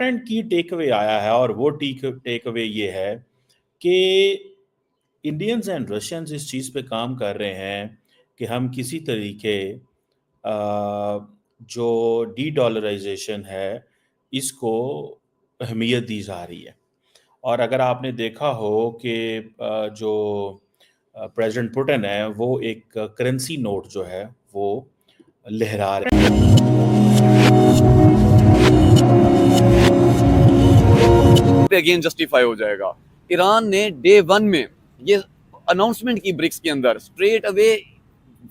Important की take away आया है, और वो टेक अवे ये है कि इंडियंस एंड रशियंस इस चीज़ पे काम कर रहे हैं कि हम किसी तरीके जो डी डॉलराइजेशन है इसको अहमियत दी जा रही है। और अगर आपने देखा हो कि जो प्रेसिडेंट पुतिन है वो एक करेंसी नोट जो है वो लहरा रहे अगेन जस्टिफाई हो जाएगा। ईरान ने डे 1 में ये अनाउंसमेंट की ब्रिक्स के अंदर स्ट्रेट अवे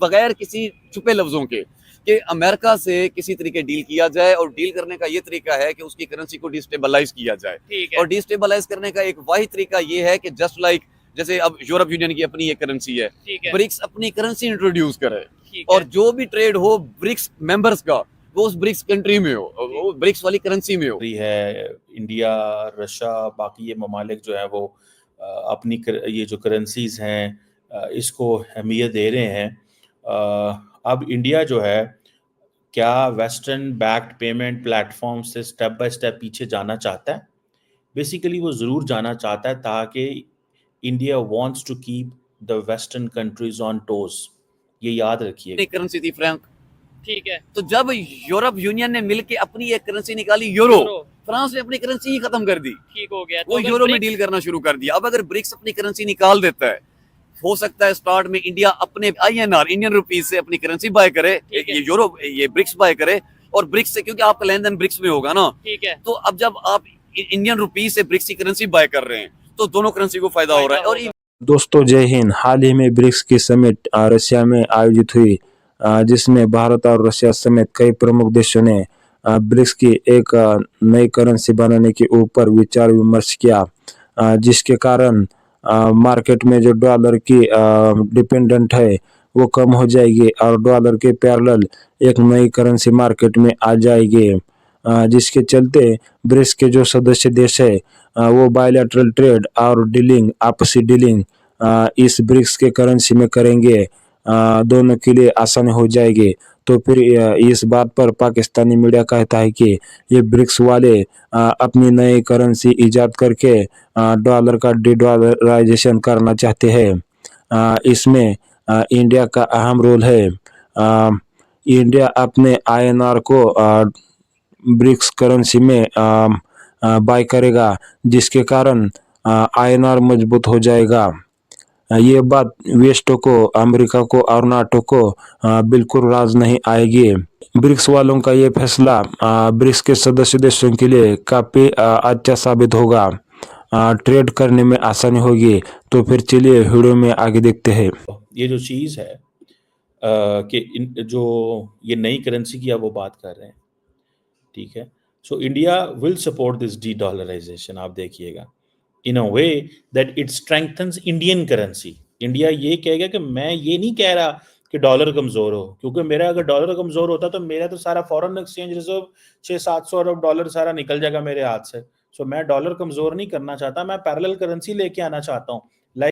बगैर किसी छुपे लफ्जों के कि अमेरिका से किसी तरीके डील किया जाए, और डील करने का ये तरीका है कि उसकी करेंसी को डिस्टेबलाइज किया जाए। और डिस्टेबलाइज करने का एक वाहिद तरीका ये है कि जस्ट लाइक जैसे अब यूरोप यूनियन की अपनी एक करेंसी है, ब्रिक्स अपनी करेंसी इंट्रोड्यूस करे, और जो भी ट्रेड हो ब्रिक्स मेंबर्स का वो उस ब्रिक्स कंट्री में हो, वो ब्रिक्स वाली करेंसी में हो। है इंडिया, रशिया, बाकी ये ममालिक जो है वो अपनी ये जो करेंसीज हैं इसको अहमियत दे रहे हैं। अब इंडिया जो है क्या वेस्टर्न बैक्ड पेमेंट प्लेटफॉर्म से स्टेप बाय स्टेप पीछे जाना चाहता है? बेसिकली वो ज़रूर जाना चाहता है, ताकि India wants to keep the western countries on toes. ये याद रखिए। करेंसी थी फ्रैंक, ठीक है, तो जब यूरोप यूनियन ने मिलकर अपनी एक करेंसी निकाली यूरो, फ्रांस ने अपनी करेंसी ही खत्म कर दी, ठीक हो गया, वो यूरो में डील करना शुरू कर दिया। अब अगर ब्रिक्स अपनी करेंसी निकाल देता है, हो सकता है स्टार्ट में इंडिया अपने INR इंडियन रुपीज से अपनी करेंसी बाय करे, ये यूरो ये ब्रिक्स बाय करे, और ब्रिक्स से क्योंकि आपका लेन देन ब्रिक्स में होगा ना, ठीक है, तो अब जब आप इंडियन रुपीज से ब्रिक्स की करेंसी बाय कर रहे हैं तो दोनों करेंसी को फायदा हो रहा है। और दोस्तों जय हिंद। हाल ही में ब्रिक्स की समिट रशिया में आयोजित हुई, जिसमें भारत और रशिया समेत कई प्रमुख देशों ने ब्रिक्स की एक नई करेंसी बनाने के ऊपर विचार विमर्श किया, जिसके कारण मार्केट में जो डॉलर की डिपेंडेंट है वो कम हो जाएगी और डॉलर के पैरेलल एक नई करेंसी मार्केट में आ जाएगी, जिसके चलते ब्रिक्स के जो सदस्य देश है वो बायलैटरल ट्रेड और डीलिंग, आपसी डीलिंग इस ब्रिक्स के करेंसी में करेंगे, दोनों के लिए आसानी हो जाएगी। तो फिर इस बात पर पाकिस्तानी मीडिया कहता है कि ये ब्रिक्स वाले अपनी नई करेंसी इजाद करके डॉलर का डी-डॉलराइजेशन करना चाहते हैं। इसमें इंडिया का अहम रोल है। इंडिया अपने INR को ब्रिक्स करेंसी में बाय करेगा, जिसके कारण INR मजबूत हो जाएगा। ये बात वेस्ट को, अमेरिका को और नाटो को बिल्कुल राज नहीं आएगी। ब्रिक्स वालों का ये फैसला ब्रिक्स के सदस्य देशों के लिए काफी अच्छा साबित होगा, ट्रेड करने में आसानी होगी। तो फिर चलिए वीडियो में आगे देखते हैं। ये जो चीज़ है कि जो ये नई करेंसी की आप वो बात कर रहे हैं, ठीक है, so India will support this de dollarisation. आप देखिएगा in a way that it strengthens Indian currency. India ये कहेगा कि मैं ये नहीं कह रहा कि डॉलर कमज़ोर हो, क्योंकि मेरा अगर डॉलर कमज़ोर होता तो मेरा तो सारा फॉरेन एक्सचेंज रिजर्व 600-700 अरब डॉलर सारा निकल जाएगा मेरे हाथ से। सो मैं डॉलर कमज़ोर नहीं करना चाहता, मैं पैरेलल करेंसी लेके आना चाहता हूँ